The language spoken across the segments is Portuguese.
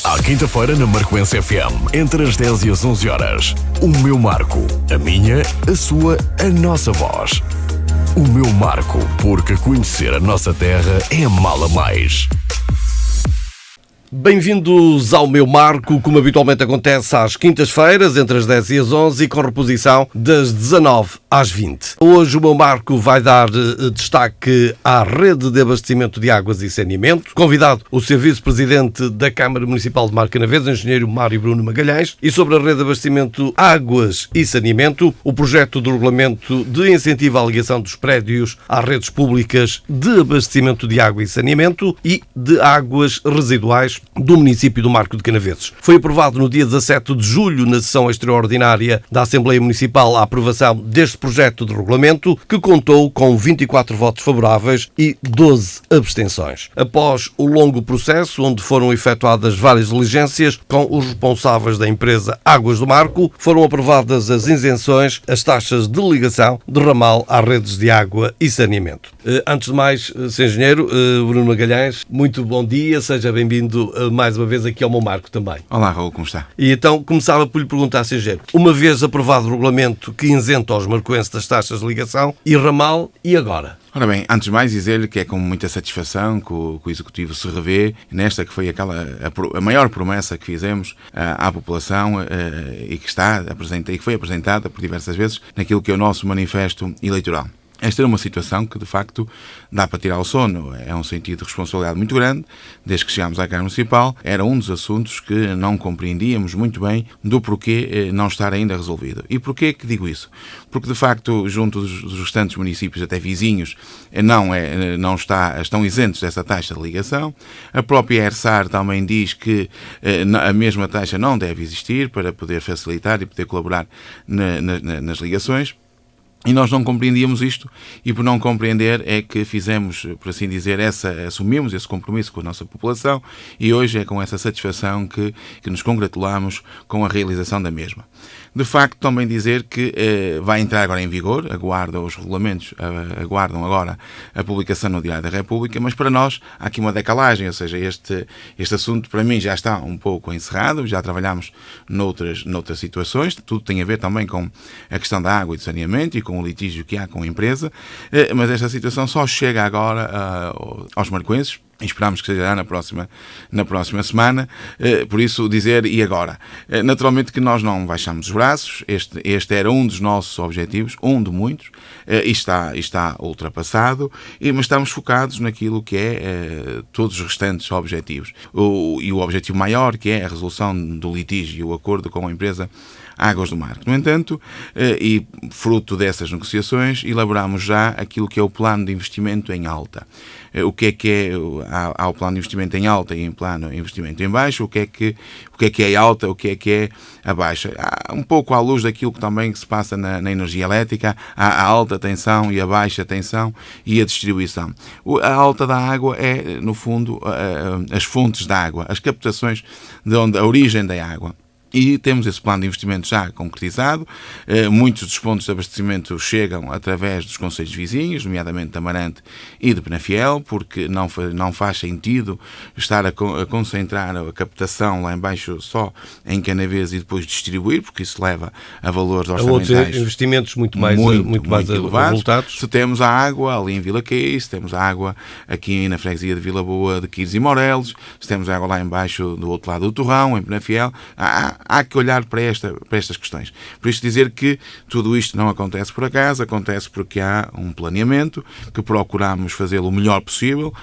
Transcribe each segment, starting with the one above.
À quinta-feira na Marcoense FM, entre as 10 e as 11 horas. O meu Marco. A minha, a sua, a nossa voz. O meu Marco, porque conhecer a nossa terra é mala mais. Bem-vindos ao meu Marco, como habitualmente acontece às quintas-feiras, entre as 10 e as 11 e com reposição das 19 às 20. Hoje o meu Marco vai dar destaque à rede de abastecimento de águas e saneamento. Convidado o Sr. Vice-Presidente da Câmara Municipal de Marcanavês, Engenheiro Mário Bruno Magalhães, e sobre a rede de abastecimento águas e saneamento, o projeto de regulamento de incentivo à ligação dos prédios às redes públicas de abastecimento de água e saneamento e de águas residuais do município do Marco de Canaveses. Foi aprovado no dia 17 de julho, na sessão extraordinária da Assembleia Municipal, a aprovação deste projeto de regulamento, que contou com 24 votos favoráveis e 12 abstenções. Após o longo processo, onde foram efetuadas várias diligências com os responsáveis da empresa Águas do Marco, foram aprovadas as isenções, as taxas de ligação de ramal às redes de água e saneamento. Antes de mais, Sr. Engenheiro Bruno Magalhães, muito bom dia, seja bem-vindo mais uma vez aqui ao meu Marco também. Olá, Raul, como está? E então começava por lhe perguntar, Sr. Engenheiro, uma vez aprovado o regulamento que isenta os marcoenses das taxas de ligação e ramal, e agora? Ora bem, antes de mais dizer-lhe que é com muita satisfação que o Executivo se revê nesta que foi a maior promessa que fizemos à população e que foi apresentada por diversas vezes naquilo que é o nosso manifesto eleitoral. Esta era uma situação que, de facto, dá para tirar o sono. É um sentido de responsabilidade muito grande. Desde que chegámos à Câmara Municipal, era um dos assuntos que não compreendíamos muito bem do porquê não estar ainda resolvido. E porquê que digo isso? Porque, de facto, junto dos restantes municípios, até vizinhos, estão isentos dessa taxa de ligação. A própria ERSAR também diz que a mesma taxa não deve existir para poder facilitar e poder colaborar nas ligações. E nós não compreendíamos isto, e por não compreender é que fizemos, por assim dizer, assumimos esse compromisso com a nossa população, e hoje é com essa satisfação que nos congratulamos com a realização da mesma. De facto, também dizer que vai entrar agora em vigor, os regulamentos aguardam agora a publicação no Diário da República, mas para nós há aqui uma decalagem, ou seja, este assunto para mim já está um pouco encerrado, já trabalhamos noutras situações, tudo tem a ver também com a questão da água e do saneamento e com o litígio que há com a empresa, mas esta situação só chega agora aos marcoenses. Esperamos que seja na próxima semana, por isso dizer, e agora? Naturalmente que nós não baixamos os braços, este era um dos nossos objetivos, um de muitos, e está ultrapassado, mas estamos focados naquilo que é todos os restantes objetivos. E o objetivo maior, que é a resolução do litígio e o acordo com a empresa Águas do Marco. No entanto, e fruto dessas negociações, elaboramos já aquilo que é o plano de investimento em alta. O que é há o plano de investimento em alta e o plano de investimento em baixo, o que é alta, o que é a baixa. Um pouco à luz daquilo que também se passa na energia elétrica, a alta tensão e a baixa tensão e a distribuição. A alta da água é, no fundo, as fontes da água, as captações de onde a origem da água. E temos esse plano de investimento já concretizado. Muitos dos pontos de abastecimento chegam através dos concelhos vizinhos, nomeadamente de Amarante e de Penafiel, porque não faz sentido estar a concentrar a captação lá em baixo só em Canaveses e depois distribuir, porque isso leva a valores orçamentais outros investimentos muito mais elevados. Se temos a água ali em Vila Caís, se temos a água aqui na freguesia de Vila Boa de Quires e Morelos, se temos a água lá em baixo do outro lado do Torrão, em Penafiel, há que olhar para estas questões. Por isso dizer que tudo isto não acontece por acaso, acontece porque há um planeamento, que procuramos fazê-lo o melhor possível,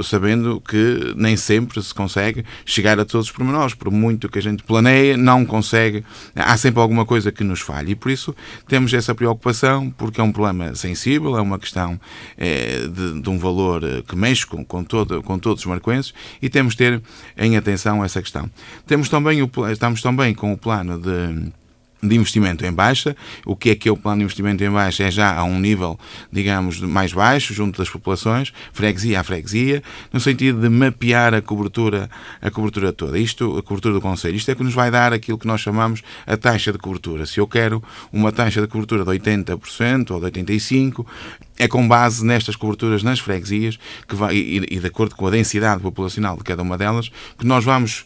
sabendo que nem sempre se consegue chegar a todos os pormenores. Por muito que a gente planeia, não consegue, há sempre alguma coisa que nos falha. E por isso temos essa preocupação, porque é um problema sensível, é uma questão de um valor que mexe com todos os marcoenses, e temos de ter em atenção essa questão. Estamos também com o plano de investimento em baixa. O que é o plano de investimento em baixa? É já a um nível, digamos, mais baixo, junto das populações, freguesia a freguesia, no sentido de mapear a cobertura toda. A cobertura do concelho. Isto é que nos vai dar aquilo que nós chamamos a taxa de cobertura. Se eu quero uma taxa de cobertura de 80% ou de 85%, é com base nestas coberturas nas freguesias e de acordo com a densidade populacional de cada uma delas que nós vamos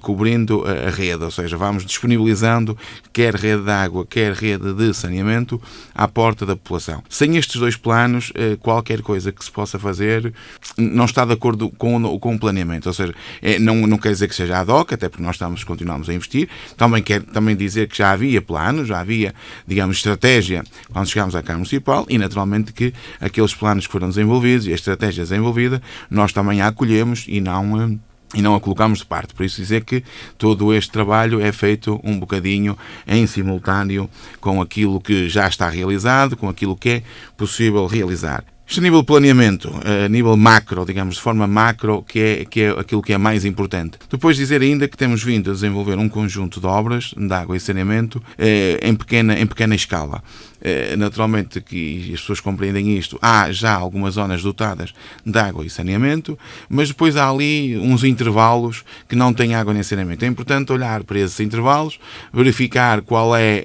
cobrindo a rede, ou seja, vamos disponibilizando quer rede de água, quer rede de saneamento à porta da população. Sem estes dois planos, qualquer coisa que se possa fazer não está de acordo com o planeamento, ou seja, não quer dizer que seja ad hoc, até porque nós continuamos a investir, também quer dizer que já havia planos, já havia, digamos, estratégia quando chegámos à Câmara Municipal e naturalmente que aqueles planos que foram desenvolvidos e a estratégia desenvolvida, nós também a acolhemos e não a colocamos de parte. Por isso dizer que todo este trabalho é feito um bocadinho em simultâneo com aquilo que já está realizado, com aquilo que é possível realizar. Isto a nível de planeamento, a nível macro, digamos, de forma macro, que é aquilo que é mais importante. Depois dizer ainda que temos vindo a desenvolver um conjunto de obras de água e saneamento em pequena escala. Naturalmente que as pessoas compreendem isto, há já algumas zonas dotadas de água e saneamento, mas depois há ali uns intervalos que não têm água nem saneamento. É importante olhar para esses intervalos, verificar qual é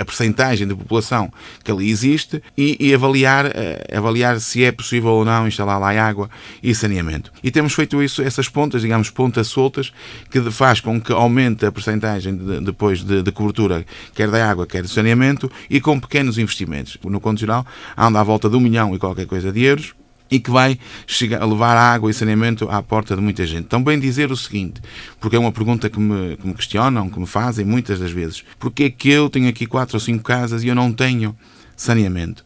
a percentagem de população que ali existe e avaliar se é possível ou não instalar lá água e saneamento. E temos feito isso, essas pontas, digamos, pontas soltas, que faz com que aumente a percentagem depois de cobertura, quer da água, quer do saneamento, e com pequenos investimentos. No Conto Geral anda à volta de 1 milhão e qualquer coisa de euros e que vai levar água e saneamento à porta de muita gente. Também dizer o seguinte, porque é uma pergunta que me questionam, que me fazem muitas das vezes. Porque é que eu tenho aqui 4 ou 5 casas e eu não tenho saneamento?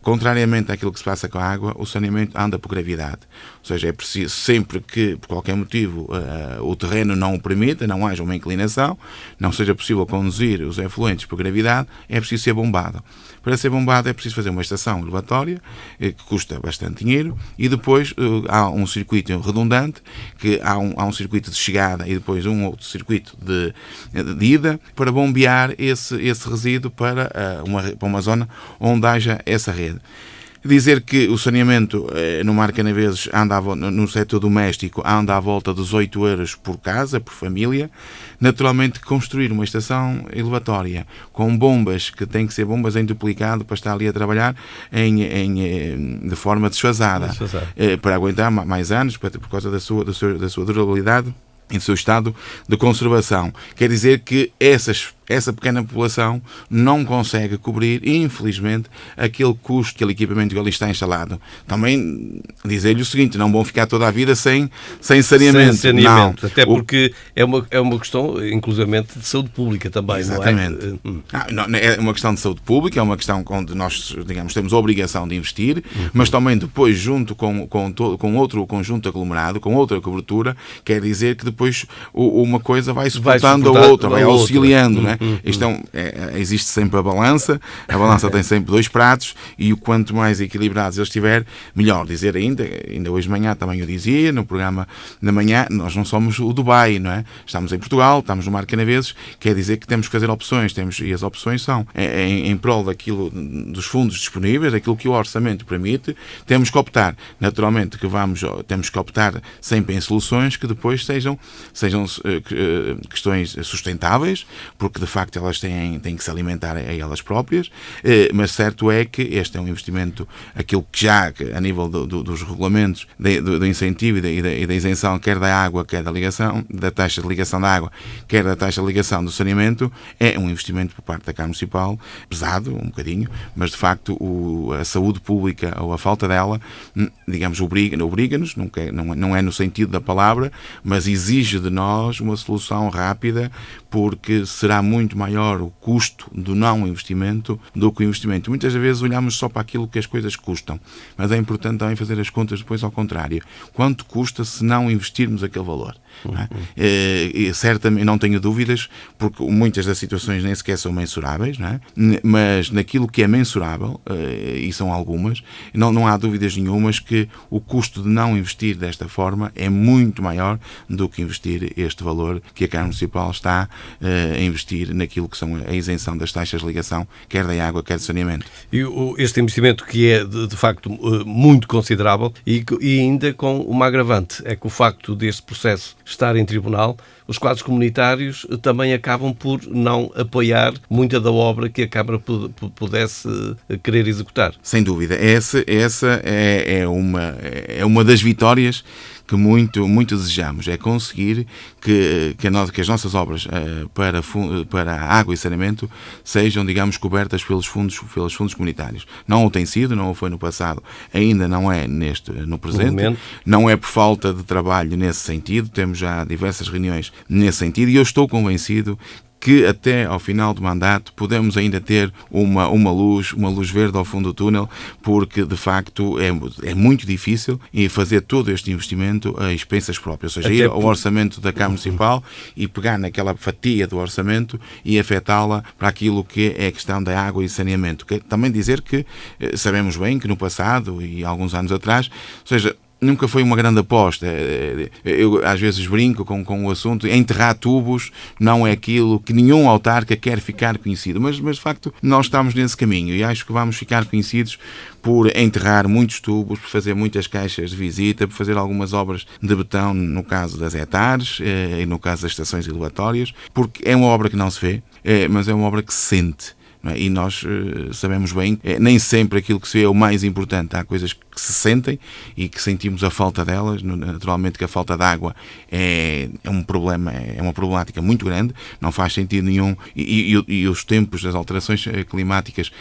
Contrariamente àquilo que se passa com a água, o saneamento anda por gravidade. Ou seja, é preciso, sempre que, por qualquer motivo, o terreno não o permita, não haja uma inclinação, não seja possível conduzir os efluentes por gravidade, é preciso ser bombado. Para ser bombado é preciso fazer uma estação elevatória, que custa bastante dinheiro, e depois há um circuito redundante, que há um circuito de chegada e depois um outro circuito de ida, para bombear esse resíduo para uma zona onde haja essa rede. Dizer que o saneamento no Mar Canaveses no setor doméstico anda à volta dos 8 euros por casa, por família. Naturalmente, construir uma estação elevatória com bombas, que têm que ser bombas em duplicado para estar ali a trabalhar de forma desfasada. Para aguentar mais anos, por causa da sua durabilidade e do seu estado de conservação. Quer dizer que essa pequena população não consegue cobrir, infelizmente, aquele custo, aquele equipamento que ali está instalado. Também dizer-lhe o seguinte, não vão ficar toda a vida sem saneamento. Sem saneamento, não. Até porque é uma questão, inclusivamente, de saúde pública também. Exatamente. Não é? É uma questão de saúde pública, é uma questão onde nós, digamos, temos a obrigação de investir, mas também depois, junto com outro conjunto aglomerado, com outra cobertura, quer dizer que depois uma coisa vai suportando a outra, vai auxiliando, não é? Isto existe sempre a balança tem sempre 2 pratos e o quanto mais equilibrados eles estiver, melhor. Dizer ainda hoje de manhã também eu dizia, no programa da manhã, nós não somos o Dubai, não é? Estamos em Portugal, estamos no Mar Canaveses, quer dizer que temos que fazer opções, e as opções são em prol dos fundos disponíveis, daquilo que o orçamento permite, temos que optar, naturalmente temos que optar sempre em soluções que depois sejam questões sustentáveis, porque de facto elas têm que se alimentar a elas próprias, mas certo é que este é um investimento, aquilo que já a nível dos regulamentos do incentivo e da isenção, quer da água, quer da taxa de ligação da água, quer da taxa de ligação do saneamento, é um investimento por parte da Câmara Municipal, pesado, um bocadinho, mas de facto a saúde pública ou a falta dela, digamos, obriga-nos, não é no sentido da palavra, mas exige de nós uma solução rápida, porque será muito maior o custo do não investimento do que o investimento. Muitas vezes olhamos só para aquilo que as coisas custam, mas é importante também fazer as contas depois ao contrário. Quanto custa se não investirmos aquele valor? Não é? E certamente não tenho dúvidas, porque muitas das situações nem sequer são mensuráveis, não é? Mas naquilo que é mensurável, e são algumas, não há dúvidas nenhumas que o custo de não investir desta forma é muito maior do que investir este valor que a Câmara Municipal está a investir naquilo que são a isenção das taxas de ligação, quer da água, quer do saneamento. E este investimento que é de facto muito considerável e ainda com uma agravante, é que o facto deste processo estar em tribunal, os quadros comunitários também acabam por não apoiar muita da obra que a Câmara pudesse querer executar. Sem dúvida. Essa é uma das vitórias que muito desejamos, é conseguir que as nossas obras para a água e saneamento sejam, digamos, cobertas pelos fundos comunitários. Não o tem sido, não o foi no passado, ainda não é no presente, não é por falta de trabalho nesse sentido, temos já diversas reuniões nesse sentido e eu estou convencido que até ao final do mandato podemos ainda ter uma luz verde ao fundo do túnel, porque de facto é muito difícil fazer todo este investimento a expensas próprias, ou seja, ir ao orçamento da Câmara Municipal e pegar naquela fatia do orçamento e afetá-la para aquilo que é a questão da água e saneamento. Também dizer que sabemos bem que no passado e alguns anos atrás, ou seja, nunca foi uma grande aposta. Eu às vezes brinco com o assunto. Enterrar tubos não é aquilo que nenhum autarca quer ficar conhecido. Mas de facto nós estamos nesse caminho e acho que vamos ficar conhecidos por enterrar muitos tubos, por fazer muitas caixas de visita, por fazer algumas obras de betão no caso das hectares e no caso das estações elevatórias, porque é uma obra que não se vê, mas é uma obra que se sente. E nós sabemos bem, nem sempre aquilo que se vê é o mais importante. Há coisas que se sentem e que sentimos a falta delas. Naturalmente que a falta de água é um problema, é uma problemática muito grande, não faz sentido nenhum e os tempos das alterações climáticas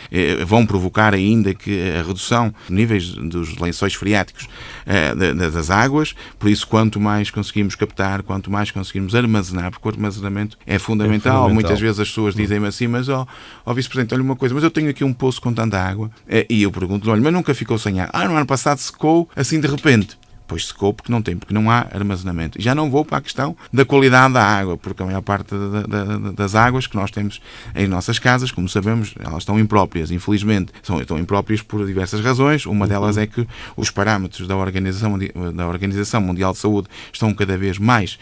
vão provocar ainda que a redução dos níveis dos lençóis freáticos das águas. Por isso, quanto mais conseguimos captar, quanto mais conseguimos armazenar, porque o armazenamento é fundamental. Muitas vezes as pessoas dizem-me assim, mas Vice-Presidente, olha uma coisa, mas eu tenho aqui um poço com tanta água. E eu pergunto, olha, mas nunca ficou sem água? No ano passado secou assim de repente. Pois secou porque não há armazenamento. E já não vou para a questão da qualidade da água, porque a maior parte das águas que nós temos em nossas casas, como sabemos, elas estão impróprias, infelizmente. Estão impróprias por diversas razões. Uma delas é que os parâmetros da Organização Mundial de Saúde estão cada vez mais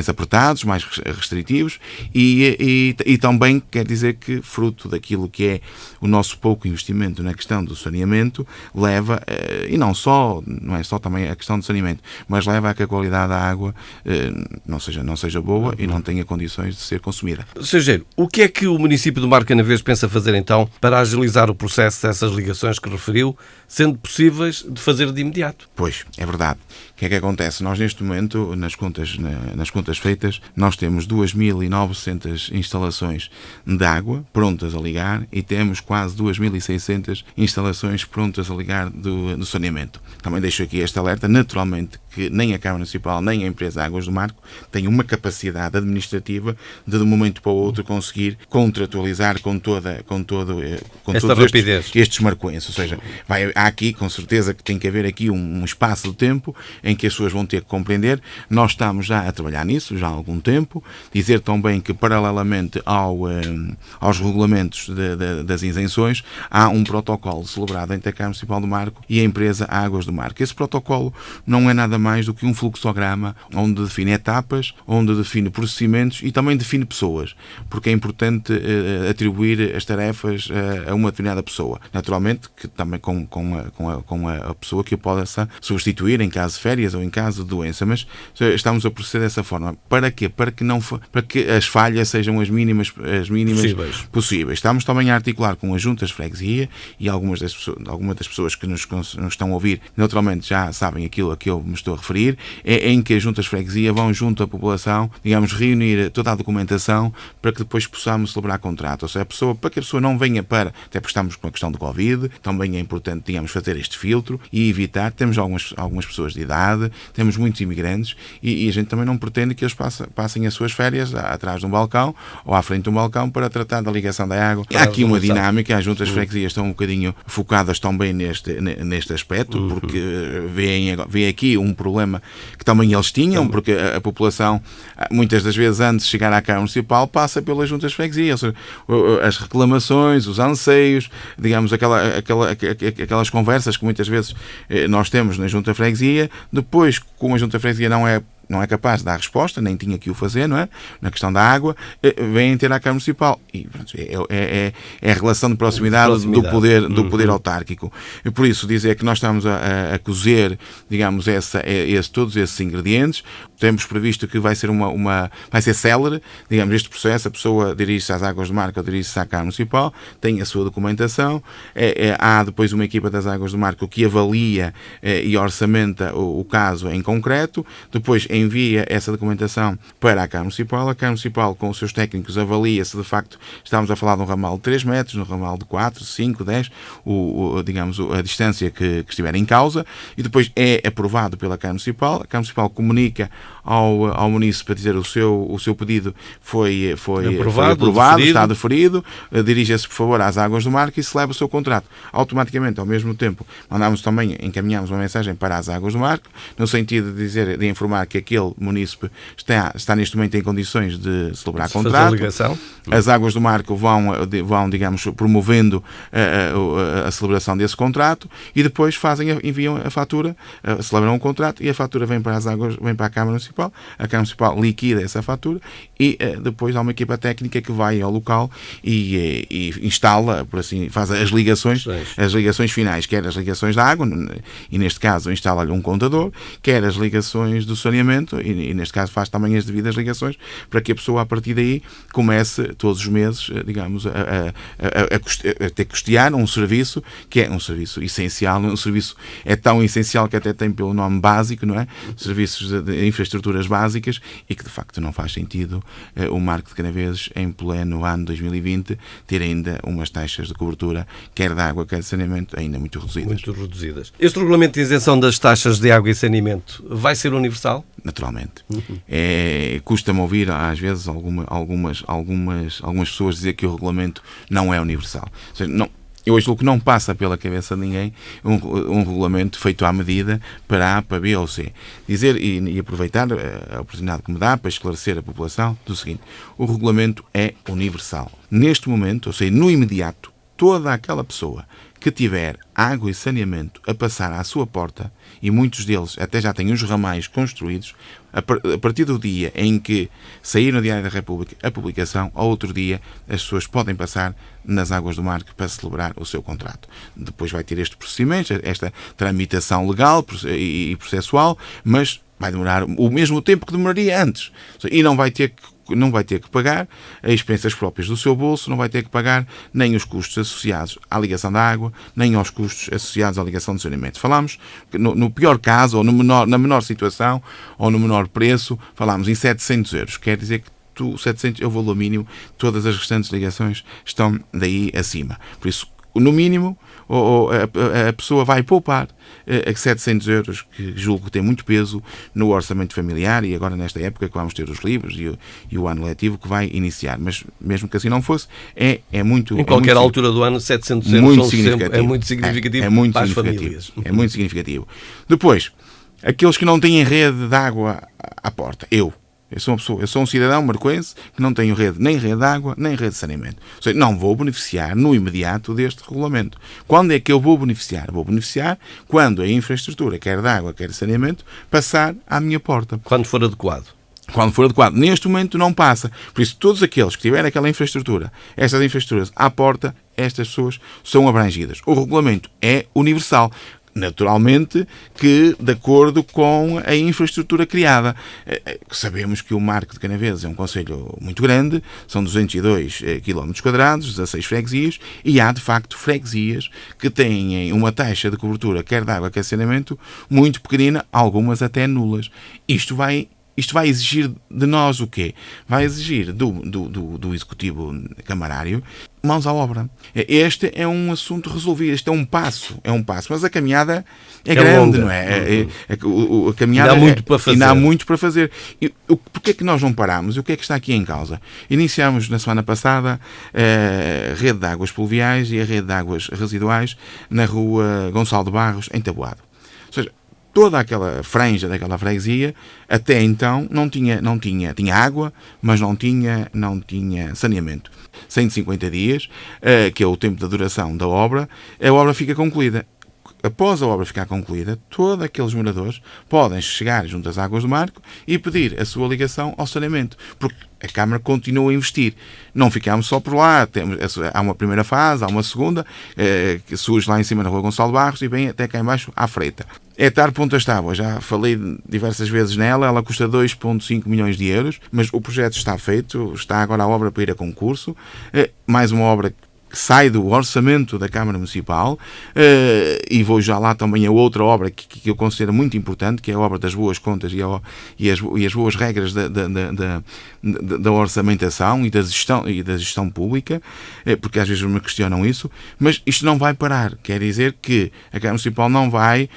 apertados, mais restritivos e também quer dizer que, fruto daquilo que é o nosso pouco investimento na questão do saneamento, leva, e não é só também a questão do saneamento, mas leva a que a qualidade da água não seja boa e não tenha condições de ser consumida. Sr. Engenheiro, o que é que o município de Marcanavês pensa fazer então para agilizar o processo dessas ligações que referiu, sendo possíveis de fazer de imediato? Pois, é verdade. O que é que acontece? Nós neste momento, nas contas feitas, nós temos 2.900 instalações de água prontas a ligar e temos quase 2.600 instalações prontas a ligar do saneamento. Também deixo aqui este alerta, naturalmente, que nem a Câmara Municipal nem a empresa Águas do Marco têm uma capacidade administrativa de um momento para o outro conseguir contratualizar com todos estes marcoenses. Ou seja, há aqui, com certeza, que tem que haver aqui um espaço de tempo em que as pessoas vão ter que compreender. Nós estamos já a trabalhar nisso, já há algum tempo. Dizer também que, paralelamente aos regulamentos das isenções, há um protocolo celebrado entre a Câmara Municipal do Marco e a empresa Águas do Marco. Esse protocolo não é nada mais do que um fluxograma onde define etapas, onde define procedimentos e também define pessoas, porque é importante atribuir as tarefas a uma determinada pessoa. Naturalmente que também com a pessoa que o possa substituir em caso de férias ou em caso de doença, mas estamos a proceder dessa forma. Para quê? Para que as falhas sejam as mínimas possíveis. Estamos também a articular com as juntas de freguesia e algumas das pessoas que nos estão a ouvir, naturalmente já sabem aquilo a que eu me estou a referir, é em que as juntas de freguesia vão junto à população, digamos, reunir toda a documentação para que depois possamos celebrar contrato. Ou seja, para que a pessoa não venha até porque estamos com a questão do Covid, também é importante, digamos, fazer este filtro e evitar. Temos algumas pessoas de idade, temos muitos imigrantes e a gente também não pretende que eles passem as suas férias atrás de um balcão ou à frente de um balcão para tratar da ligação da água. Há aqui uma dinâmica, as juntas de freguesia estão um bocadinho focadas também neste aspecto, porque vê aqui um problema que também eles tinham, porque a população, muitas das vezes, antes de chegar à Câmara Municipal, passa pelas juntas de freguesia, ou seja, as reclamações, os anseios, digamos, aquelas conversas que muitas vezes nós temos na junta de freguesia. Depois, como a junta de freguesia não é não é capaz de dar resposta, nem tinha que o fazer, não é? Na questão da água, vêm ter à Câmara Municipal. E pronto, é a relação de proximidade do poder autárquico. E por isso, dizer que nós estamos a cozer, digamos, todos esses ingredientes. Temos previsto que vai ser célere, digamos, este processo. A pessoa dirige-se às Águas de Marca ou dirige-se à Câmara Municipal, tem a sua documentação. Há depois uma equipa das Águas de Marca que avalia e orçamenta o caso em concreto. Depois envia essa documentação para a Câmara Municipal. A Câmara Municipal, com os seus técnicos, avalia se de facto estamos a falar de um ramal de 3 metros, de um ramal de 4, 5, 10, digamos, a distância que estiver em causa, e depois é aprovado pela Câmara Municipal. A Câmara Municipal comunica ao munícipe para dizer o seu pedido foi aprovado, está deferido, dirija-se por favor às Águas do Marco e se leva o seu contrato. Automaticamente, ao mesmo tempo, encaminhamos uma mensagem para as Águas do Marco, no sentido de informar que aquele munícipe está neste momento em condições de celebrar contrato. As Águas do Marco vão, digamos, promovendo a celebração desse contrato e depois enviam a fatura, celebram o contrato e a fatura vem para a Câmara Municipal. A Câmara Municipal liquida essa fatura e depois há uma equipa técnica que vai ao local e instala, por assim, faz as ligações finais, quer as ligações da água, e neste caso instala-lhe um contador, quer as ligações do saneamento, e neste caso faz também as devidas ligações, para que a pessoa a partir daí comece todos os meses, digamos, a ter que custear um serviço que é um serviço essencial, um serviço é tão essencial que até tem pelo nome básico, não é? Serviços de infraestruturas básicas, e que de facto não faz sentido o Marco de Canaveses, em pleno ano 2020, ter ainda umas taxas de cobertura, quer de água, quer de saneamento, ainda muito reduzidas. Este regulamento de isenção das taxas de água e saneamento vai ser universal? Naturalmente. Custa-me ouvir, às vezes, algumas pessoas dizer que o regulamento não é universal. Ou seja, não. Eu acho que não passa pela cabeça de ninguém um regulamento feito à medida para A, para B ou C. Dizer e aproveitar a oportunidade que me dá para esclarecer a população do seguinte: o regulamento é universal. Neste momento, ou seja, no imediato, toda aquela pessoa que tiver água e saneamento a passar à sua porta, e muitos deles até já têm os ramais construídos, a partir do dia em que sair no Diário da República a publicação, ao outro dia as pessoas podem passar nas Águas do Marco para celebrar o seu contrato. Depois vai ter este procedimento, esta tramitação legal e processual, mas vai demorar o mesmo tempo que demoraria antes. E não vai ter que pagar as expensas próprias do seu bolso, não vai ter que pagar nem os custos associados à ligação da água, nem aos custos associados à ligação do saneamento. Falámos, no pior caso, ou na menor situação, ou no menor preço, falámos em 700 euros. Quer dizer que 700 é o valor mínimo, todas as restantes ligações estão daí acima. Por isso, no mínimo, a pessoa vai poupar 700 euros, que julgo que tem muito peso no orçamento familiar, e agora nesta época que vamos ter os livros e o ano letivo que vai iniciar. Mas mesmo que assim não fosse, é muito... Em qualquer altura do ano, 700 euros é muito significativo para as famílias. É muito significativo. Depois, aqueles que não têm rede de água à porta. Eu sou um cidadão marcoense que não tenho nem rede de água, nem rede de saneamento. Ou seja, não vou beneficiar no imediato deste regulamento. Quando é que eu vou beneficiar? Vou beneficiar quando a infraestrutura, quer de água, quer de saneamento, passar à minha porta. Quando for adequado. Neste momento não passa. Por isso, todos aqueles que tiverem aquela infraestrutura, estas infraestruturas à porta, estas pessoas são abrangidas. O regulamento é universal. Naturalmente que de acordo com a infraestrutura criada. Sabemos que o Marco de Canaveses é um concelho muito grande, são 202 km², 16 freguesias, e há de facto freguesias que têm uma taxa de cobertura, quer de água, quer de saneamento, muito pequenina, algumas até nulas. Isto vai exigir de nós o quê? Vai exigir do Executivo Camarário mãos à obra. Este é um assunto resolvido, este é um passo, mas a caminhada é grande, longa. Não é? A caminhada ainda há muito para fazer. Porquê é que nós não paramos? E o que é que está aqui em causa? Iniciámos na semana passada a rede de águas pluviais e a rede de águas residuais na rua Gonçalo de Barros, em Taboado. Ou seja, toda aquela franja daquela freguesia, até então, tinha água, mas não tinha saneamento. 150 dias, que é o tempo da duração da obra, a obra fica concluída. após a obra ficar concluída, todos aqueles moradores podem chegar junto às águas do Marco e pedir a sua ligação ao saneamento, porque a Câmara continua a investir. Não ficamos só por lá, há uma primeira fase, há uma segunda, que surge lá em cima na Rua Gonçalo Barros e vem até cá em baixo à Freita. É estar Ponta Tábua, já falei diversas vezes nela, ela custa 2,5 milhões de euros, mas o projeto está feito, está agora a obra para ir a concurso, mais uma obra que sai do orçamento da Câmara Municipal, e vou já lá também a outra obra que eu considero muito importante, que é a obra das boas contas e as boas regras da orçamentação e da gestão pública, porque às vezes me questionam isso, mas isto não vai parar. Quer dizer que a Câmara Municipal não vai...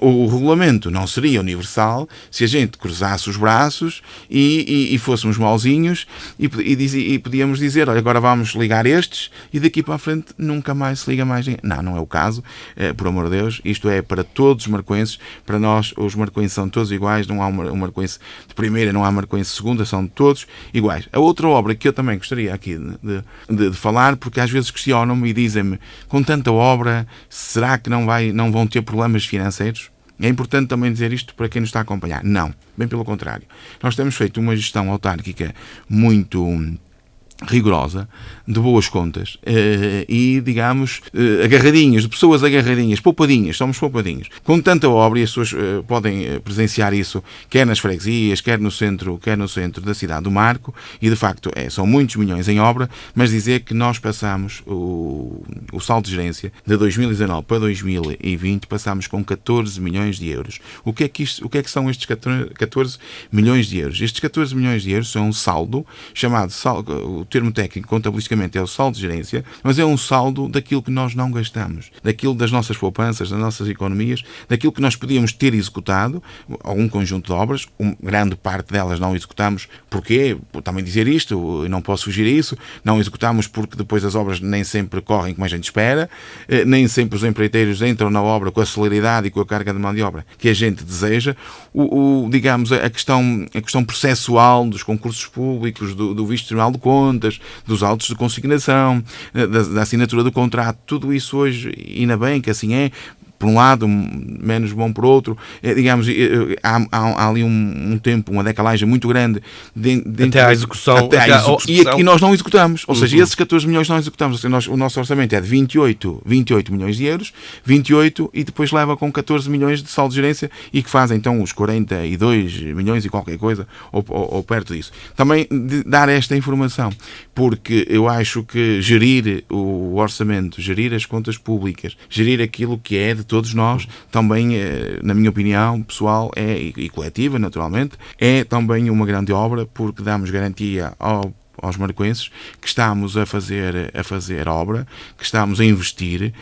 O regulamento não seria universal se a gente cruzasse os braços e fôssemos mauzinhos e podíamos dizer, olha, agora vamos ligar estes e daqui para a frente nunca mais se liga mais ninguém. Não é o caso, por amor de Deus. Isto é para todos os marcoenses. Para nós, os marcoenses são todos iguais. Não há um marcoense de primeira, não há marcoense de segunda, são todos iguais. A outra obra que eu também gostaria aqui de falar, porque às vezes questionam-me e dizem-me, com tanta obra, será que não vão ter problemas financeiros? É importante também dizer isto para quem nos está a acompanhar. Não, bem pelo contrário. Nós temos feito uma gestão autárquica muito rigorosa, de boas contas, e, digamos, agarradinhas, de pessoas agarradinhas, poupadinhas, somos poupadinhos. Com tanta obra, e as pessoas podem presenciar isso, quer nas freguesias, quer no centro da cidade do Marco, e de facto são muitos milhões em obra, mas dizer que nós passamos o saldo de gerência de 2019 para 2020, passamos com 14 milhões de euros. O que é que são estes 14 milhões de euros? Estes 14 milhões de euros são um saldo, chamado o termo técnico contabilisticamente é o saldo de gerência, mas é um saldo daquilo que nós não gastamos, daquilo das nossas poupanças, das nossas economias, daquilo que nós podíamos ter executado, algum conjunto de obras, grande parte delas não executamos. Porquê? Por também dizer isto, não posso fugir a isso, não executamos porque depois as obras nem sempre correm como a gente espera, nem sempre os empreiteiros entram na obra com a celeridade e com a carga de mão de obra que a gente deseja. Digamos, a questão processual dos concursos públicos, do visto tribunal de contas, dos autos de consignação, da assinatura do contrato, tudo isso hoje, ainda bem que assim é, por um lado, menos bom por outro, digamos, há ali um tempo, uma decalagem muito grande até à execução. E aqui nós não executamos, ou seja, esses 14 milhões não executamos. O nosso orçamento é de 28 milhões de euros, 28, e depois leva com 14 milhões de saldo de gerência e que fazem então os 42 milhões e qualquer coisa, ou perto disso. Também dar esta informação, porque eu acho que gerir o orçamento, gerir as contas públicas, gerir aquilo que é de todos nós, também, na minha opinião pessoal e coletiva, naturalmente, é também uma grande obra, porque damos garantia aos marcoenses que estamos a fazer obra, que estamos a investir,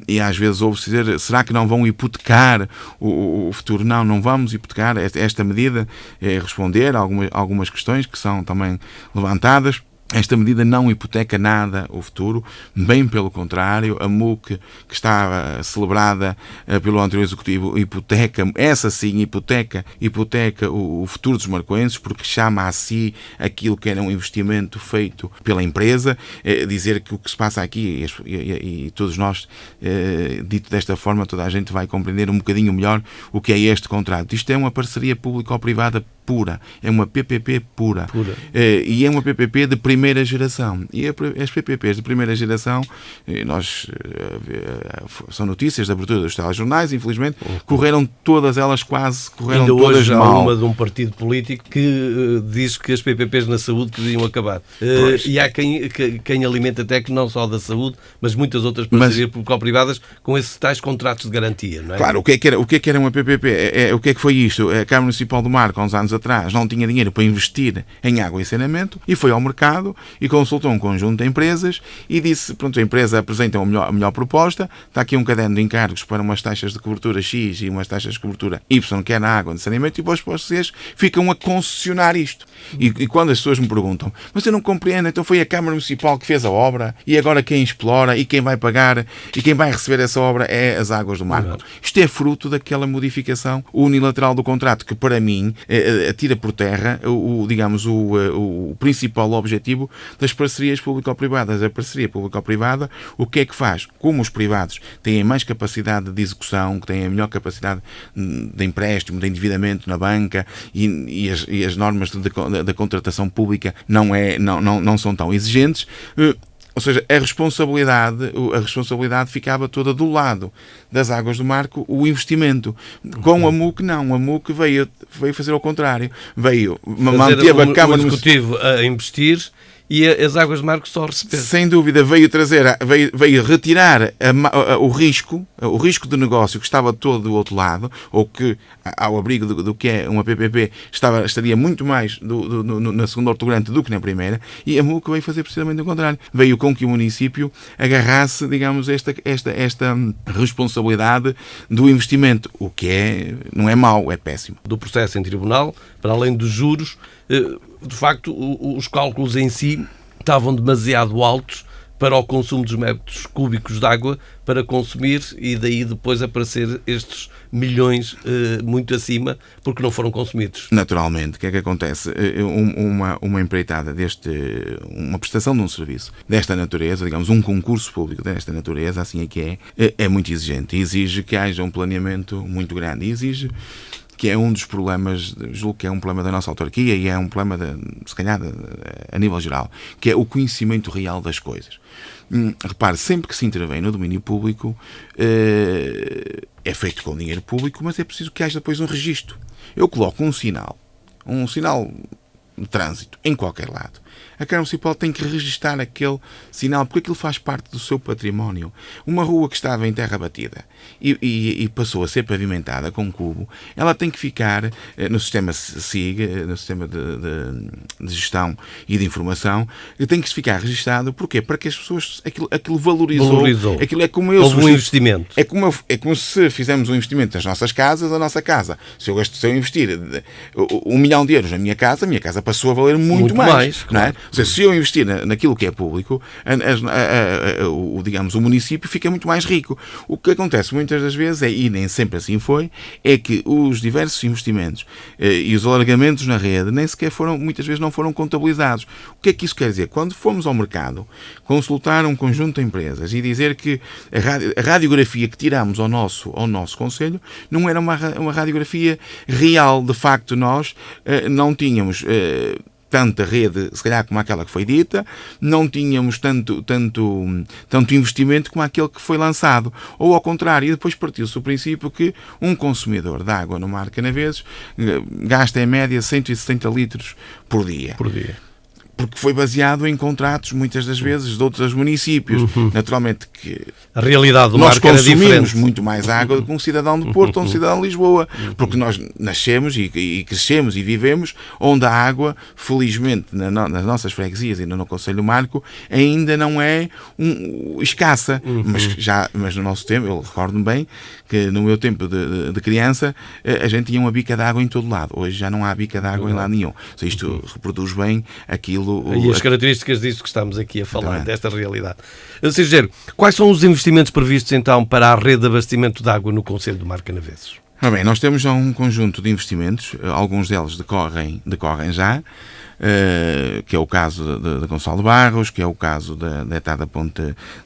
e às vezes ouve-se dizer, será que não vão hipotecar o futuro? Não vamos hipotecar. Esta medida é responder a algumas questões que são também levantadas. Esta medida não hipoteca nada o futuro, bem pelo contrário. A MUC, que está celebrada pelo anterior executivo, essa sim hipoteca o futuro dos marcoenses, porque chama a si aquilo que era um investimento feito pela empresa. Dizer que o que se passa aqui, e todos nós, dito desta forma, toda a gente vai compreender um bocadinho melhor o que é este contrato. Isto é uma parceria público-privada pura, é uma PPP pura. E é uma PPP de primeira geração. E as PPPs de primeira geração, são notícias da abertura dos telejornais, infelizmente, todas elas ainda todas hoje mal. Há uma de um partido político que diz que as PPPs na saúde podiam acabar. E há quem alimenta até que não só da saúde, mas muitas outras parcerias público-privadas com esses tais contratos de garantia, não é? Claro, o que é que era uma PPP? O que é que foi isto? A Câmara Municipal do Marco, há uns anos atrás, não tinha dinheiro para investir em água e saneamento e foi ao mercado e consultou um conjunto de empresas e disse, pronto, a empresa apresenta a melhor proposta, está aqui um caderno de encargos para umas taxas de cobertura X e umas taxas de cobertura Y, que é na água de saneamento, e depois vocês ficam a concessionar isto. E quando as pessoas me perguntam, mas eu não compreendo, então foi a Câmara Municipal que fez a obra e agora quem explora e quem vai pagar e quem vai receber essa obra é as Águas do Marco. Isto é fruto daquela modificação unilateral do contrato que, para mim, tira por terra o principal objetivo das parcerias público-privadas. A parceria público-privada, o que é que faz? Como os privados têm mais capacidade de execução, que têm a melhor capacidade de empréstimo, de endividamento na banca e as normas da contratação pública não são tão exigentes, ou seja, a responsabilidade ficava toda do lado das Águas do Marco, o investimento. Com a MUC, não. A MUC veio fazer ao contrário. Manteve a Câmara Executivo a investir e as Águas do Marco só receber. Sem dúvida, veio retirar o risco de negócio que estava todo do outro lado, ou que, ao abrigo do que é uma PPP, estaria muito mais na segunda ortogrante do que na primeira, e a MUC veio fazer precisamente o contrário. Veio com que o município agarrasse, digamos, esta responsabilidade do investimento, o que não é mau, é péssimo. Do processo em tribunal, para além dos juros, de facto, os cálculos em si estavam demasiado altos para o consumo dos metros cúbicos de água para consumir, e daí depois aparecer estes milhões muito acima, porque não foram consumidos. Naturalmente, o que é que acontece? Uma empreitada uma prestação de um serviço desta natureza, digamos, um concurso público desta natureza, assim é que é muito exigente. Exige que haja um planeamento muito grande. Exige que é um dos problemas, julgo que é um problema da nossa autarquia e é um problema, se calhar, a nível geral, que é o conhecimento real das coisas. Repare, sempre que se intervém no domínio público, é feito com dinheiro público, mas é preciso que haja depois um registro. Eu coloco um sinal de trânsito em qualquer lado. A Câmara Municipal tem que registar aquele sinal, porque aquilo faz parte do seu património. Uma rua que estava em terra batida e passou a ser pavimentada com cubo, ela tem que ficar no sistema SIG, no sistema de gestão e de informação, tem que ficar registado. Porquê? Para que as pessoas, aquilo valorizou. Aquilo é como houve um investimento. É como se fizermos um investimento nas nossas casas, a nossa casa. Se eu investir 1 milhão de euros na minha casa passou a valer muito mais. Não é? Claro. Ou seja, se eu investir naquilo que é público, digamos, o município fica muito mais rico. O que acontece muitas das vezes, e nem sempre assim foi, é que os diversos investimentos e os alargamentos na rede muitas vezes não foram contabilizados. O que é que isso quer dizer? Quando fomos ao mercado consultar um conjunto de empresas e dizer que a radiografia que tiramos ao nosso concelho não era uma radiografia real, de facto nós não tínhamos tanta rede, se calhar, como aquela que foi dita, não tínhamos tanto investimento como aquele que foi lançado. Ou, ao contrário, e depois partiu-se o princípio que um consumidor de água no Mar Canaveses gasta, em média, 170 litros por dia. Porque foi baseado em contratos, muitas das vezes, de outros municípios. Naturalmente que a realidade do nós Marco era diferente. consumimos muito mais água do que um cidadão de Porto ou um cidadão de Lisboa. Porque nós nascemos e crescemos e vivemos onde a água, felizmente, nas nossas freguesias e no Concelho do Marco, ainda não é escassa. Mas no nosso tempo, eu recordo-me bem que no meu tempo de criança, a gente tinha uma bica de água em todo lado. Hoje já não há bica de água em lado nenhum. Isto reproduz bem aquilo. E as características disso que estamos aqui a falar, desta realidade. Sr. Engenheiro, quais são os investimentos previstos então para a rede de abastecimento de água no Concelho do Mar Canaveses? Bem, nós temos já um conjunto de investimentos, alguns deles decorrem já, que é o caso de Gonçalo Barros, que é o caso da etada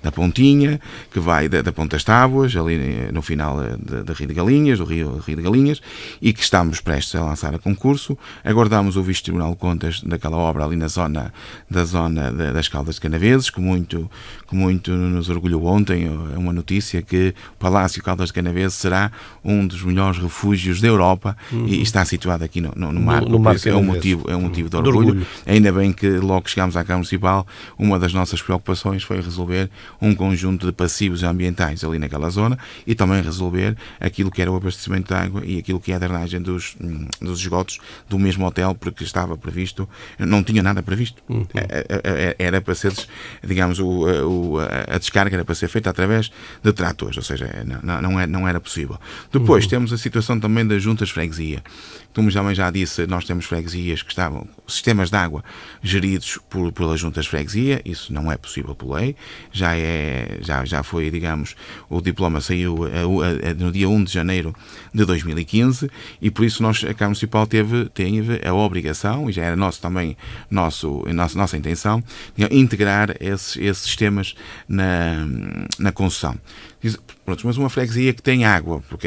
da Pontinha, que vai da Ponta das Tábuas, ali no final da Rio de Galinhas, do Rio de Galinhas, e que estamos prestes a lançar a concurso. Aguardamos o Vice Tribunal de Contas daquela obra ali na zona das Caldas de Canaveses, que muito nos orgulhou ontem, é uma notícia que o Palácio Caldas de Canaveses será um dos melhores refúgios da Europa e está situado aqui no Mar. É um motivo de orgulho. Ainda bem que logo que chegámos à Câmara Municipal, uma das nossas preocupações foi resolver um conjunto de passivos ambientais ali naquela zona e também resolver aquilo que era o abastecimento de água e aquilo que é a drenagem dos esgotos do mesmo hotel, porque estava previsto, não tinha nada previsto. Era para ser, digamos, a descarga era para ser feita através de tratores, ou seja, não era possível. Depois temos temos a situação também das juntas de freguesia. Como já disse, nós temos freguesias que estavam, sistemas de água geridos pelas juntas de freguesia, isso não é possível por lei, já foi, digamos, o diploma saiu no dia 1 de janeiro de 2015 e por isso a Câmara Municipal teve a obrigação, e já era nossa intenção, de integrar esses sistemas na concessão. Pronto, mas uma freguesia que tem água, porque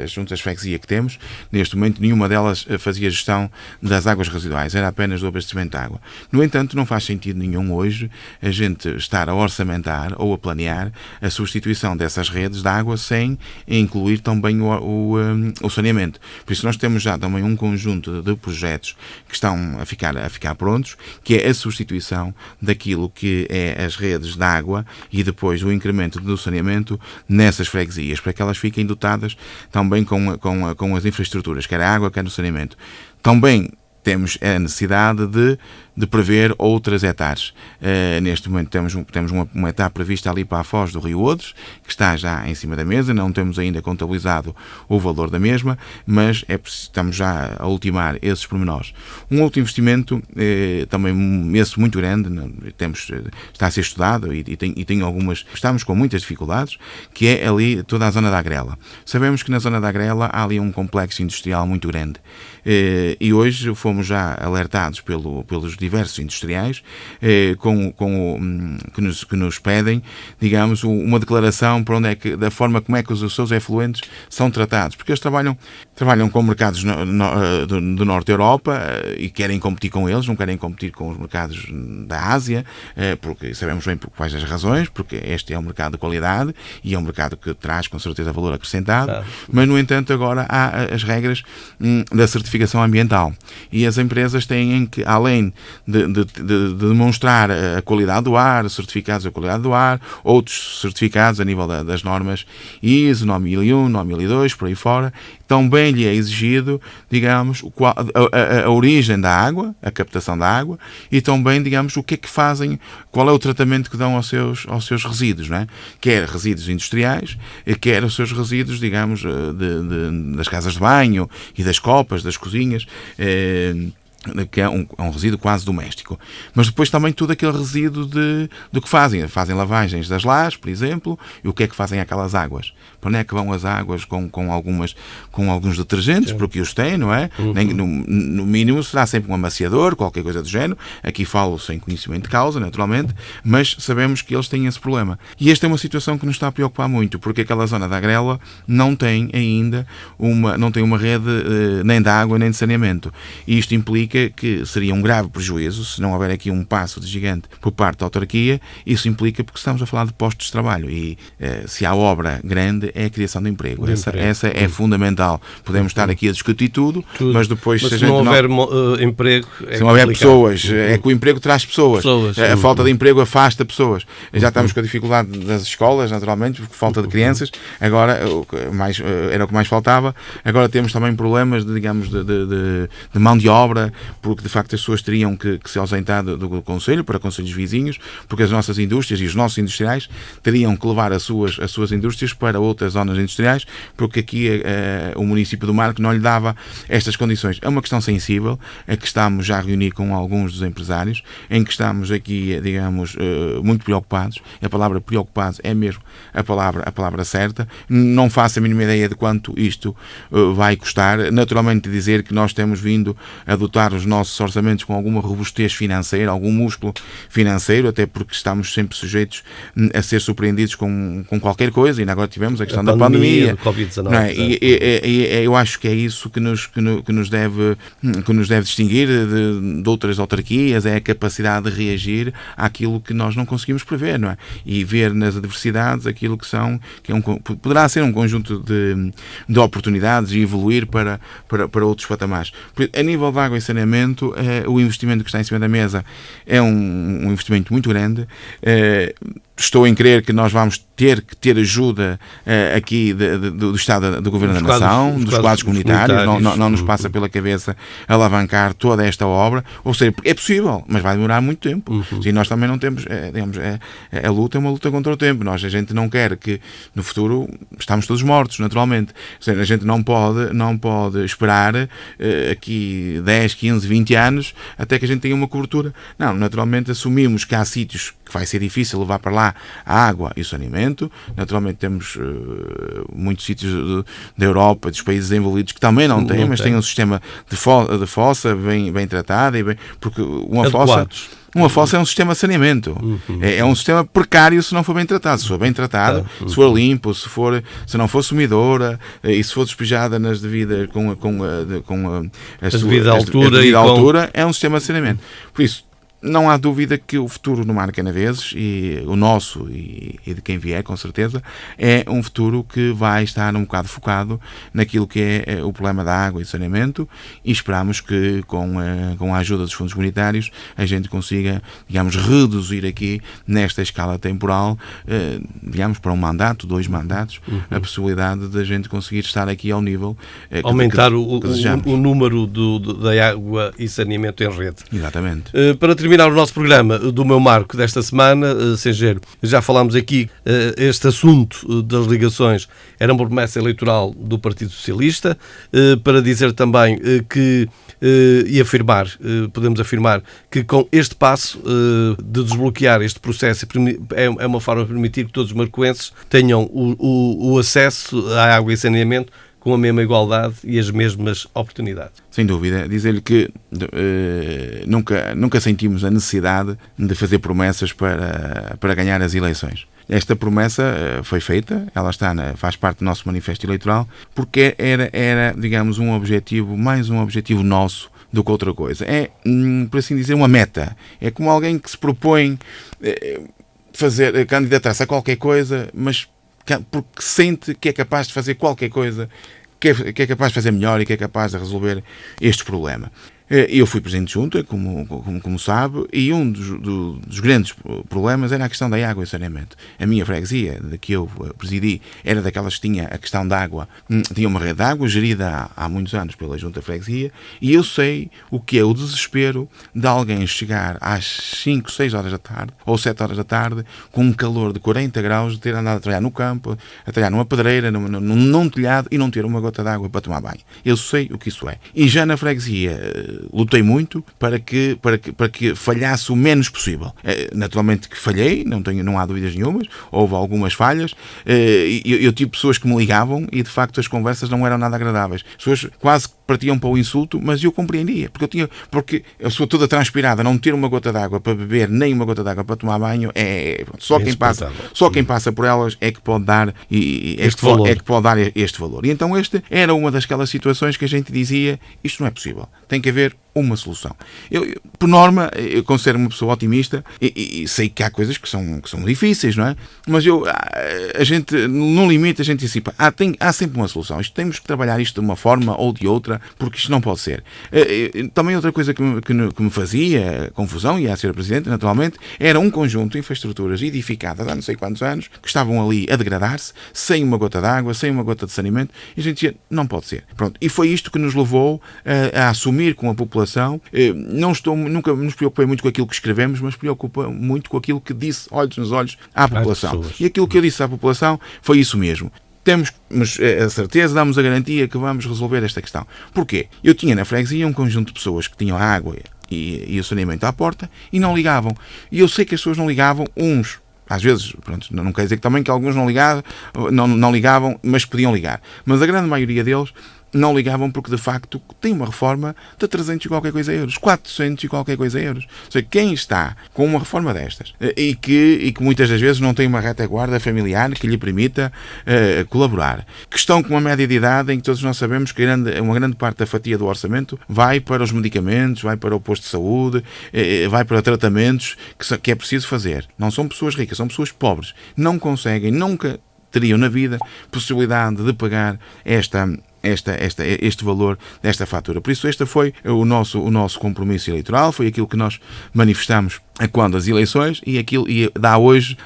as juntas de freguesia que temos, neste momento, nenhuma delas fazia gestão das águas residuais, era apenas do abastecimento de água. No entanto, não faz sentido nenhum hoje a gente estar a orçamentar ou a planear a substituição dessas redes de água sem incluir também o saneamento. Por isso nós temos já também um conjunto de projetos que estão a ficar prontos, que é a substituição daquilo que é as redes de água e depois o incremento do saneamento nessas freguesias, para que elas fiquem dotadas também com as infraestruturas, quer a água, quer o saneamento. Também temos a necessidade de prever outras hectares. Neste momento temos uma hectare prevista ali para a foz do Rio Odres, que está já em cima da mesa, não temos ainda contabilizado o valor da mesma, mas estamos já a ultimar esses pormenores. Um outro investimento, também esse muito grande, está a ser estudado e tem algumas, estamos com muitas dificuldades, que é ali toda a zona da Agrela. Sabemos que na zona da Agrela há ali um complexo industrial muito grande. E hoje fomos já alertados pelos diversos industriais que nos pedem, digamos, uma declaração para da forma como é que os seus efluentes são tratados, porque eles trabalham com mercados do Norte da Europa e querem competir com eles, não querem competir com os mercados da Ásia, porque sabemos bem por quais as razões, porque este é um mercado de qualidade e é um mercado que traz com certeza valor acrescentado, mas no entanto agora há as regras da certificação ambiental e as empresas têm que, além de demonstrar a qualidade do ar, certificados da qualidade do ar, outros certificados a nível das normas ISO, NOM 1001, NOM 1002, por aí fora, também lhe é exigido, digamos, a origem da água, a captação da água e também, digamos, o que é que fazem, qual é o tratamento que dão aos seus resíduos, não é? Quer resíduos industriais, quer os seus resíduos, digamos, das casas de banho e das copas, das cozinhas, que é um resíduo quase doméstico. Mas depois também todo aquele resíduo do que fazem. Fazem lavagens das lajes, por exemplo, e o que é que fazem aquelas águas? Para onde é que vão as águas com alguns detergentes, porque os têm, não é? No mínimo será sempre um amaciador, qualquer coisa do género. Aqui falo sem conhecimento de causa, naturalmente, mas sabemos que eles têm esse problema. E esta é uma situação que nos está a preocupar muito, porque aquela zona da Agrela não tem ainda uma rede nem de água nem de saneamento. E isto implica que seria um grave prejuízo se não houver aqui um passo de gigante por parte da autarquia. Isso implica porque estamos a falar de postos de trabalho e se há obra grande é a criação de emprego. Essa é fundamental. Podemos estar aqui a discutir tudo. Mas depois se não houver emprego se não houver pessoas, é que o emprego traz pessoas. A falta de emprego afasta pessoas. Já estamos com a dificuldade das escolas, naturalmente, por falta de crianças. Agora era o que mais faltava. Agora temos também problemas de mão de obra, porque de facto as pessoas teriam que se ausentar do Conselho para conselhos vizinhos, porque as nossas indústrias e os nossos industriais teriam que levar as suas indústrias para outras zonas industriais, porque aqui o município do Marco não lhe dava estas condições. É uma questão sensível, é que estamos já a reunir com alguns dos empresários, em que estamos aqui, digamos, muito preocupados. A palavra preocupados é mesmo a palavra certa. Não faço a mínima ideia de quanto isto vai custar. Naturalmente dizer que nós temos vindo a adotar os nossos orçamentos com alguma robustez financeira, algum músculo financeiro, até porque estamos sempre sujeitos a ser surpreendidos com qualquer coisa, e ainda agora tivemos a questão da pandemia, Covid-19, e eu acho que é isso que nos deve distinguir de outras autarquias, é a capacidade de reagir àquilo que nós não conseguimos prever, não é? E ver nas adversidades aquilo poderá ser um conjunto de oportunidades e evoluir para outros patamares. A nível de água e saneamento, o investimento que está em cima da mesa é um investimento muito grande. estou em crer que nós vamos ter que ter ajuda aqui do Estado, do Governo da Nação, dos quadros comunitários. Não nos passa pela cabeça alavancar toda esta obra. Ou seja, é possível, mas vai demorar muito tempo. E nós também não temos, digamos, a luta é uma luta contra o tempo. A gente não quer que no futuro estamos todos mortos, naturalmente. Ou seja, a gente não pode esperar aqui 10, 15, 20 anos até que a gente tenha uma cobertura. Não, naturalmente assumimos que há sítios que vai ser difícil levar para lá a água e o saneamento. Naturalmente temos muitos sítios da Europa, dos países desenvolvidos, que também não têm, mas têm um sistema de fossa bem tratado, porque uma fossa é um sistema de saneamento. É um sistema precário se não for bem tratado. Se for bem tratado, se for limpo, se não for sumidora e se for despejada nas devidas com a devida altura, é um sistema de saneamento. Por isso, não há dúvida que o futuro no Mar Canaveses, e o nosso e de quem vier, com certeza, é um futuro que vai estar um bocado focado naquilo que é o problema da água e do saneamento, e esperamos que com a ajuda dos fundos comunitários a gente consiga, digamos, reduzir aqui nesta escala temporal, digamos, para um mandato, 2 mandatos, a possibilidade de a gente conseguir estar aqui ao nível aumentar o número da água e saneamento em rede. Exatamente. Para terminar o nosso programa do meu marco desta semana, Sengeiro, já falámos aqui, este assunto das ligações era uma promessa eleitoral do Partido Socialista, para dizer também que, e afirmar, podemos afirmar que com este passo de desbloquear este processo é uma forma de permitir que todos os marcoenses tenham o acesso à água e saneamento com a mesma igualdade e as mesmas oportunidades. Sem dúvida. Dizer-lhe que nunca sentimos a necessidade de fazer promessas para ganhar as eleições. Esta promessa foi feita, ela faz parte do nosso manifesto eleitoral, porque era, digamos, mais um objetivo nosso do que outra coisa. É, por assim dizer, uma meta. É como alguém que se propõe candidatar-se a qualquer coisa, mas porque sente que é capaz de fazer qualquer coisa, que é capaz de fazer melhor e que é capaz de resolver este problema. Eu fui presidente de junta, como sabe, e um dos grandes problemas era a questão da água e saneamento. A minha freguesia, de que eu presidi, era daquelas que tinha a questão da água, tinha uma rede de água gerida há muitos anos pela junta de freguesia, e eu sei o que é o desespero de alguém chegar às 5, 6 horas da tarde, ou 7 horas da tarde, com um calor de 40 graus, de ter andado a trabalhar no campo, a trabalhar numa pedreira, num telhado, e não ter uma gota de água para tomar banho. Eu sei o que isso é. E já na freguesia lutei muito para que falhasse o menos possível. Naturalmente que falhei, não há dúvidas nenhumas, houve algumas falhas. Eu tive pessoas que me ligavam e de facto as conversas não eram nada agradáveis. As pessoas quase partiam para o insulto, mas eu compreendia, porque eu sou toda transpirada, não ter uma gota de água para beber, nem uma gota de água para tomar banho, só quem passa por elas é que pode dar este valor. E então este era uma daquelas situações que a gente dizia, isto não é possível, tem que haver uma solução. Eu, por norma, eu considero uma pessoa otimista e sei que há coisas que são difíceis, não é? Mas a gente, no limite, a gente diz assim, há sempre uma solução. Temos que trabalhar isto de uma forma ou de outra, porque isto não pode ser. Também outra coisa que me fazia confusão, e a ser presidente, naturalmente, era um conjunto de infraestruturas edificadas há não sei quantos anos, que estavam ali a degradar-se, sem uma gota de água, sem uma gota de saneamento, e a gente dizia, não pode ser. Pronto. E foi isto que nos levou a assumir com a população. Nunca nos preocupei muito com aquilo que escrevemos, mas preocupa muito com aquilo que disse olhos nos olhos à população. E aquilo que eu disse à população foi isso mesmo. Temos a certeza, damos a garantia que vamos resolver esta questão. Porquê? Eu tinha na freguesia um conjunto de pessoas que tinham a água e o saneamento à porta e não ligavam. E eu sei que as pessoas não ligavam, uns... Às vezes, pronto, não quer dizer que também que alguns não ligavam, mas podiam ligar. Mas a grande maioria deles não ligavam porque, de facto, tem uma reforma de 300 e qualquer coisa euros, 400 e qualquer coisa euros. Ou seja, quem está com uma reforma destas e que muitas das vezes não tem uma retaguarda familiar que lhe permita colaborar, que estão com uma média de idade em que todos nós sabemos que uma grande parte da fatia do orçamento vai para os medicamentos, vai para o posto de saúde, vai para tratamentos que é preciso fazer. Não são pessoas ricas, são pessoas pobres. Não conseguem, nunca teriam na vida possibilidade de pagar este valor desta fatura. Por isso este foi o nosso compromisso eleitoral, foi aquilo que nós manifestamos quando as eleições, e aquilo dá hoje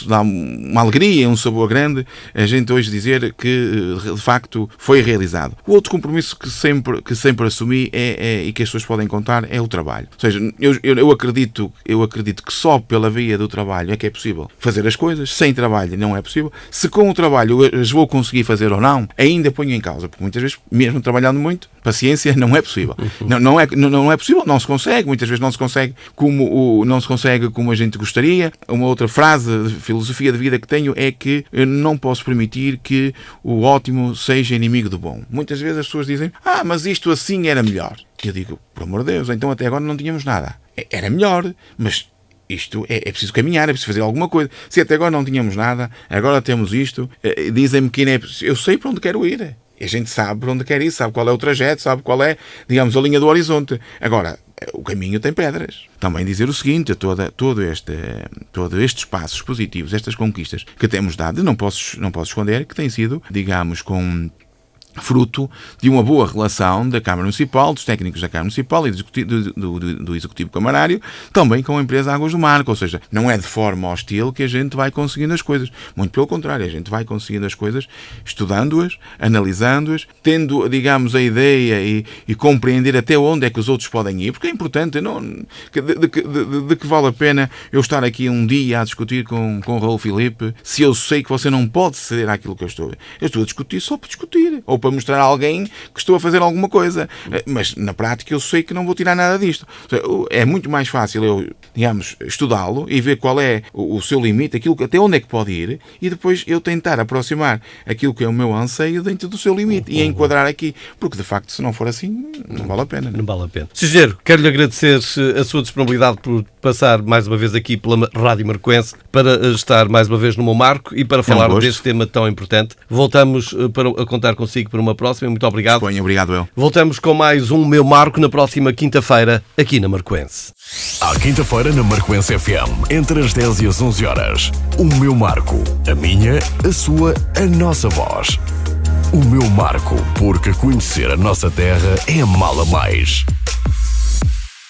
dá uma alegria, um sabor grande a gente hoje dizer que de facto foi realizado. O outro compromisso que sempre assumi e que as pessoas podem contar é o trabalho. Ou seja, eu acredito que só pela via do trabalho é que é possível fazer as coisas. Sem trabalho não é possível. Se com o trabalho as vou conseguir fazer ou não, ainda ponho em causa, porque muitas vezes, mesmo trabalhando muito, paciência, não é possível. Não é possível, não se consegue, muitas vezes não se consegue como a gente gostaria. Uma outra frase de filosofia de vida que tenho é que eu não posso permitir que o ótimo seja inimigo do bom. Muitas vezes as pessoas dizem, mas isto assim era melhor. E eu digo, por amor de Deus, então até agora não tínhamos nada. Era melhor, mas isto é preciso caminhar, é preciso fazer alguma coisa. Se até agora não tínhamos nada, agora temos isto, dizem-me que eu sei para onde quero ir. A gente sabe para onde quer ir, sabe qual é o trajeto, sabe qual é, digamos, a linha do horizonte. Agora, o caminho tem pedras. Também dizer o seguinte, todos estes passos positivos, estas conquistas que temos dado, não posso esconder que tem sido, digamos, fruto de uma boa relação da Câmara Municipal, dos técnicos da Câmara Municipal e do Executivo Camarário, também com a empresa Águas do Marco. Ou seja, não é de forma hostil que a gente vai conseguindo as coisas. Muito pelo contrário, a gente vai conseguindo as coisas estudando-as, analisando-as, tendo, digamos, a ideia e compreender até onde é que os outros podem ir, porque é importante, de que vale a pena eu estar aqui um dia a discutir com o Raul Filipe, se eu sei que você não pode ceder àquilo que eu estou a discutir só para discutir, ou para mostrar a alguém que estou a fazer alguma coisa, mas na prática eu sei que não vou tirar nada disto. É muito mais fácil eu, digamos, estudá-lo e ver qual é o seu limite, até onde é que pode ir, e depois eu tentar aproximar aquilo que é o meu anseio dentro do seu limite e enquadrar aqui, porque de facto se não for assim não vale a pena. Não vale a pena. Sr. Engenheiro, quero-lhe agradecer a sua disponibilidade por passar mais uma vez aqui pela Rádio Marcoense para estar mais uma vez no meu marco e para falar deste tema tão importante. Voltamos a contar consigo para uma próxima. Muito obrigado. Obrigado eu. Voltamos com mais um Meu Marco na próxima quinta-feira aqui na Marcoense. À quinta-feira na Marcoense FM, entre as 10 e as 11 horas. O Meu Marco. A minha, a sua, a nossa voz. O Meu Marco, porque conhecer a nossa terra é amá-la mais.